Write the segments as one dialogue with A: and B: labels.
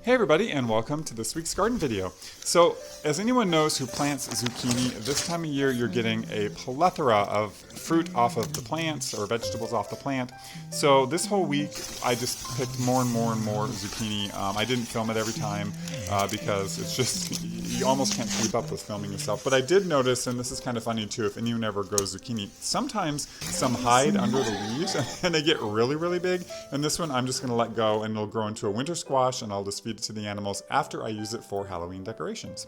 A: Hey everybody, and welcome to this week's garden video. So, as anyone knows who plants zucchini, this time of year you're getting a plethora of fruit off of the plants or vegetables off the plant. So this whole week I just picked more and more and more zucchini. I didn't film it every time because it's just, you almost can't keep up with filming yourself. But I did notice, and this is kind of funny too, if anyone ever grows zucchini, sometimes some hide under the leaves and they get really, really big. And this one I'm just going to let go and it'll grow into a winter squash, and I'll just feed it to the animals after I use it for Halloween decorations.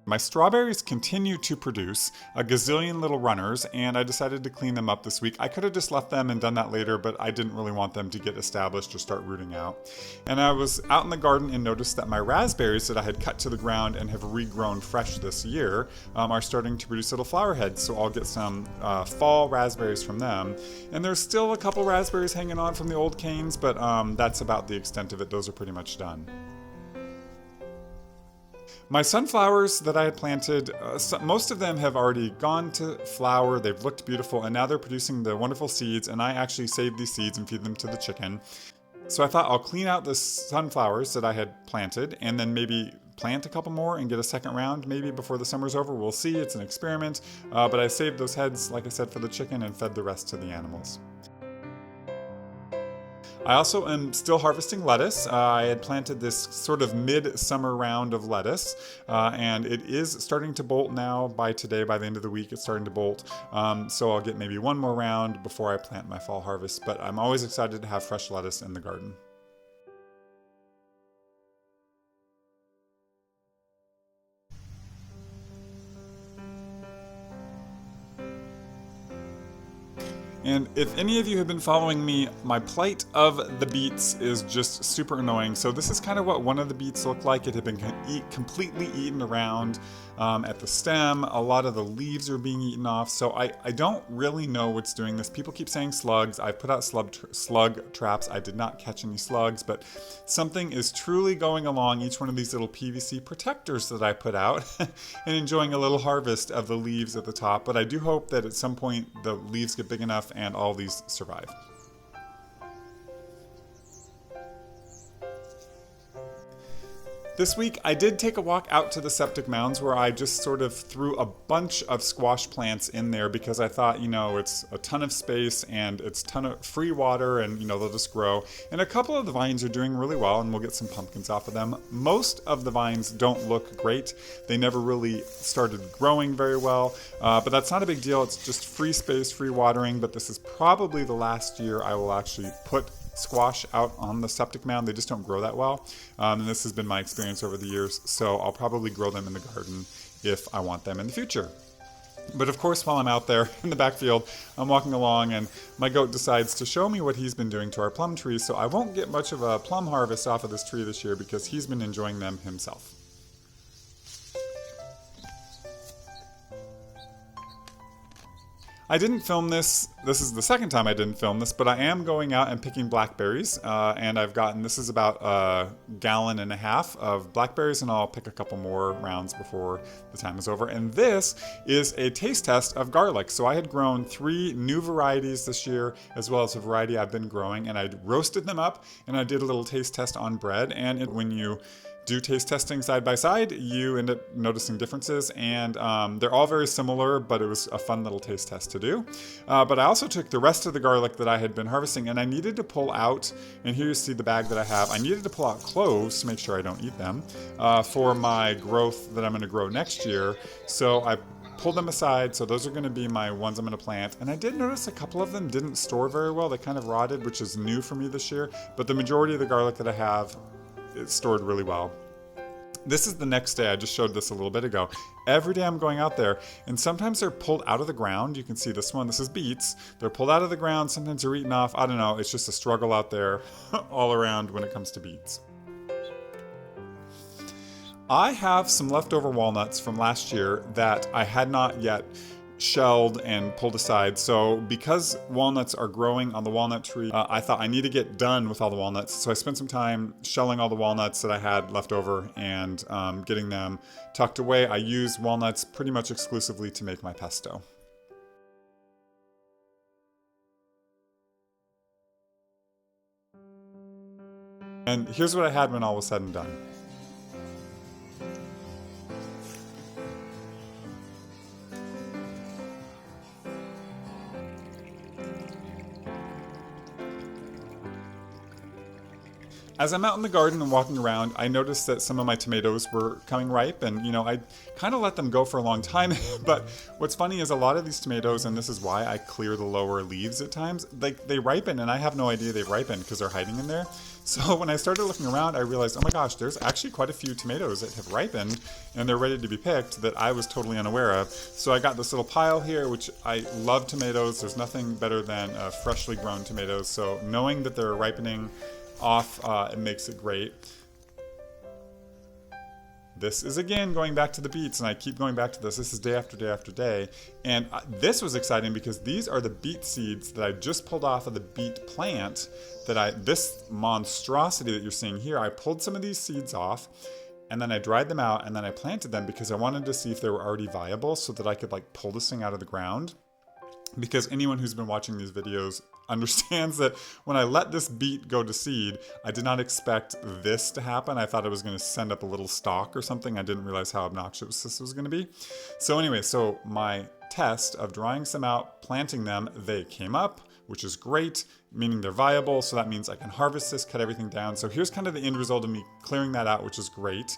A: My strawberries continue to produce a gazillion little runners, and I decided to clean them up this week. I could have just left them and done that later, but I didn't really want them to get established or start rooting out. And I was out in the garden and noticed that my raspberries that I had cut to the ground and have regrown fresh this year are starting to produce little flower heads, so I'll get some fall raspberries from them. And there's still a couple raspberries hanging on from the old canes, but that's about the extent of it. Those are pretty much done. My sunflowers that I had planted, most of them have already gone to flower. They've looked beautiful, and now they're producing the wonderful seeds, and I actually saved these seeds and feed them to the chicken. So I thought I'll clean out the sunflowers that I had planted and then maybe plant a couple more and get a second round maybe before the summer's over. We'll see. It's an experiment. But I saved those heads, like I said, for the chicken and fed the rest to the animals. I also am still harvesting lettuce. I had planted this sort of mid-summer round of lettuce, and it is starting to bolt now. By today, by the end of the week, it's starting to bolt. So I'll get maybe one more round before I plant my fall harvest, but I'm always excited to have fresh lettuce in the garden. And if any of you have been following me, my plight of the beets is just super annoying. So this is kind of what one of the beets looked like. It had been completely eaten around at the stem. A lot of the leaves are being eaten off. So I don't really know what's doing this. People keep saying slugs. I put out slug traps. I did not catch any slugs, but something is truly going along each one of these little PVC protectors that I put out and enjoying a little harvest of the leaves at the top. But I do hope that at some point the leaves get big enough and all these survive. This week, I did take a walk out to the septic mounds where I just sort of threw a bunch of squash plants in there because I thought, it's a ton of space and it's a ton of free water and, they'll just grow. And a couple of the vines are doing really well and we'll get some pumpkins off of them. Most of the vines don't look great. They never really started growing very well, but that's not a big deal. It's just free space, free watering, but this is probably the last year I will actually put squash out on the septic mound. They just don't grow that well. And this has been my experience over the years, so I'll probably grow them in the garden if I want them in the future. But of course, while I'm out there in the backfield, I'm walking along and my goat decides to show me what he's been doing to our plum tree, so I won't get much of a plum harvest off of this tree this year because he's been enjoying them himself. I didn't film this. This is the second time I didn't film this, but I am going out and picking blackberries. And I've gotten, this is about a gallon and a half of blackberries, and I'll pick a couple more rounds before the time is over. And this is a taste test of garlic. So I had grown 3 new varieties this year, as well as a variety I've been growing, and I roasted them up, and I did a little taste test on bread. And when you do taste testing side by side, you end up noticing differences, and they're all very similar, but it was a fun little taste test to do. But I also took the rest of the garlic that I had been harvesting, and I needed to pull out, and here you see the bag that I have, I needed to pull out cloves to make sure I don't eat them for my growth that I'm going to grow next year. So I pulled them aside, so those are going to be my ones I'm going to plant. And I did notice a couple of them didn't store very well. They kind of rotted, which is new for me this year, but the majority of the garlic that I have, it's stored really well. This is the next day. I just showed this a little bit ago. Every day I'm going out there, and sometimes they're pulled out of the ground. You can see this one. This is beets. They're pulled out of the ground. Sometimes they're eaten off. I don't know. It's just a struggle out there all around when it comes to beets. I have some leftover walnuts from last year that I had not yet shelled and pulled aside. So because walnuts are growing on the walnut tree, I thought I need to get done with all the walnuts. So I spent some time shelling all the walnuts that I had left over and getting them tucked away. I use walnuts pretty much exclusively to make my pesto. And here's what I had when all was said and done. As I'm out in the garden and walking around, I noticed that some of my tomatoes were coming ripe, and I kind of let them go for a long time. But what's funny is a lot of these tomatoes, and this is why I clear the lower leaves at times, they ripen, and I have no idea they've ripened because they're hiding in there. So when I started looking around, I realized, oh my gosh, there's actually quite a few tomatoes that have ripened and they're ready to be picked that I was totally unaware of. So I got this little pile here, which I love tomatoes. There's nothing better than freshly grown tomatoes. So knowing that they're ripening off, it makes it great. This is again going back to the beets, and I keep going back to this. This is day after day after day. And this was exciting because these are the beet seeds that I just pulled off of the beet plant this monstrosity that you're seeing here. I pulled some of these seeds off and then I dried them out and then I planted them because I wanted to see if they were already viable so that I could pull this thing out of the ground. Because anyone who's been watching these videos understands that when I let this beet go to seed, I did not expect this to happen. I thought it was going to send up a little stalk or something. I didn't realize how obnoxious this was going to be. So anyway, so my test of drying some out, planting them, they came up, which is great, meaning they're viable. So that means I can harvest this, cut everything down. So here's kind of the end result of me clearing that out, which is great.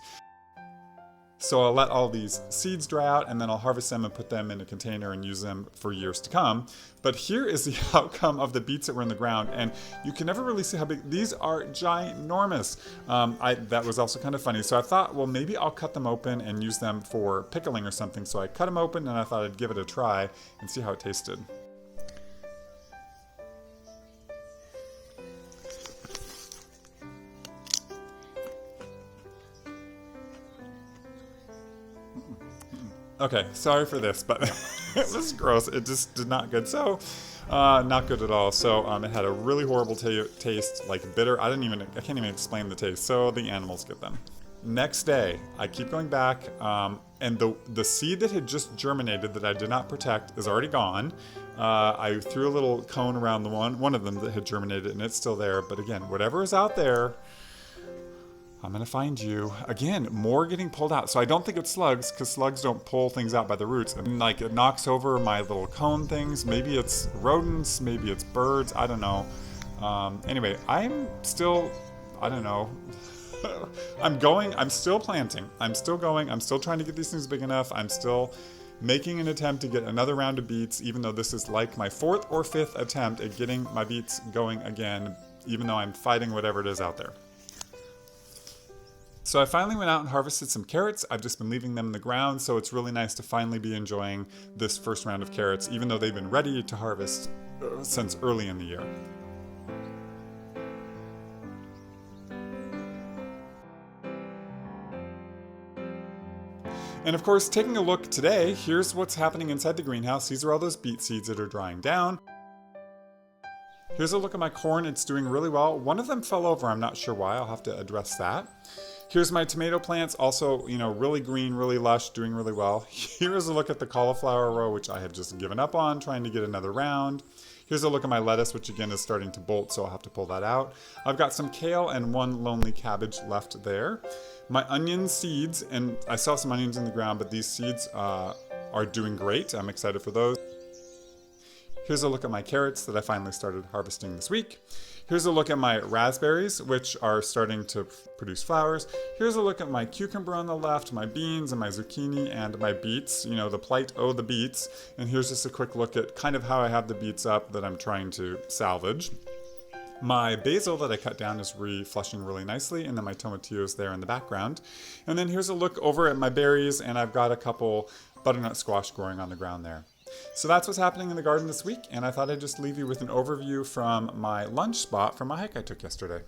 A: So I'll let all these seeds dry out and then I'll harvest them and put them in a container and use them for years to come. But here is the outcome of the beets that were in the ground, and you can never really see how big. These are ginormous. That was also kind of funny. So I thought, well, maybe I'll cut them open and use them for pickling or something. So I cut them open and I thought I'd give it a try and see how it tasted. Okay, sorry for this, but it was gross. It just did not good. So, not good at all. So, it had a really horrible taste, bitter. I can't even explain the taste. So the animals get them. Next day, I keep going back, and the seed that had just germinated that I did not protect is already gone. I threw a little cone around the one of them that had germinated, and it's still there. But again, whatever is out there, I'm going to find you. Again, more getting pulled out. So I don't think it's slugs, because slugs don't pull things out by the roots. And it knocks over my little cone things. Maybe it's rodents, maybe it's birds, I don't know. Anyway, I'm still, I don't know. I'm still planting. I'm still going. I'm still trying to get these things big enough. I'm still making an attempt to get another round of beets, even though this is my 4th or 5th attempt at getting my beets going again, even though I'm fighting whatever it is out there. So I finally went out and harvested some carrots. I've just been leaving them in the ground, so it's really nice to finally be enjoying this first round of carrots, even though they've been ready to harvest since early in the year. And of course, taking a look today, here's what's happening inside the greenhouse. These are all those beet seeds that are drying down. Here's a look at my corn. It's doing really well. One of them fell over. I'm not sure why. I'll have to address that. Here's my tomato plants, also, really green, really lush, doing really well. Here's a look at the cauliflower row, which I have just given up on, trying to get another round. Here's a look at my lettuce, which again is starting to bolt, so I'll have to pull that out. I've got some kale and one lonely cabbage left there. My onion seeds, and I saw some onions in the ground, but these seeds are doing great. I'm excited for those. Here's a look at my carrots that I finally started harvesting this week. Here's a look at my raspberries, which are starting to produce flowers. Here's a look at my cucumber on the left, my beans and my zucchini and my beets. The plight, oh, the beets. And here's just a quick look at kind of how I have the beets up that I'm trying to salvage. My basil that I cut down is flushing really nicely, and then my tomatillos there in the background. And then here's a look over at my berries, and I've got a couple butternut squash growing on the ground there. So that's what's happening in the garden this week, and I thought I'd just leave you with an overview from my lunch spot from a hike I took yesterday.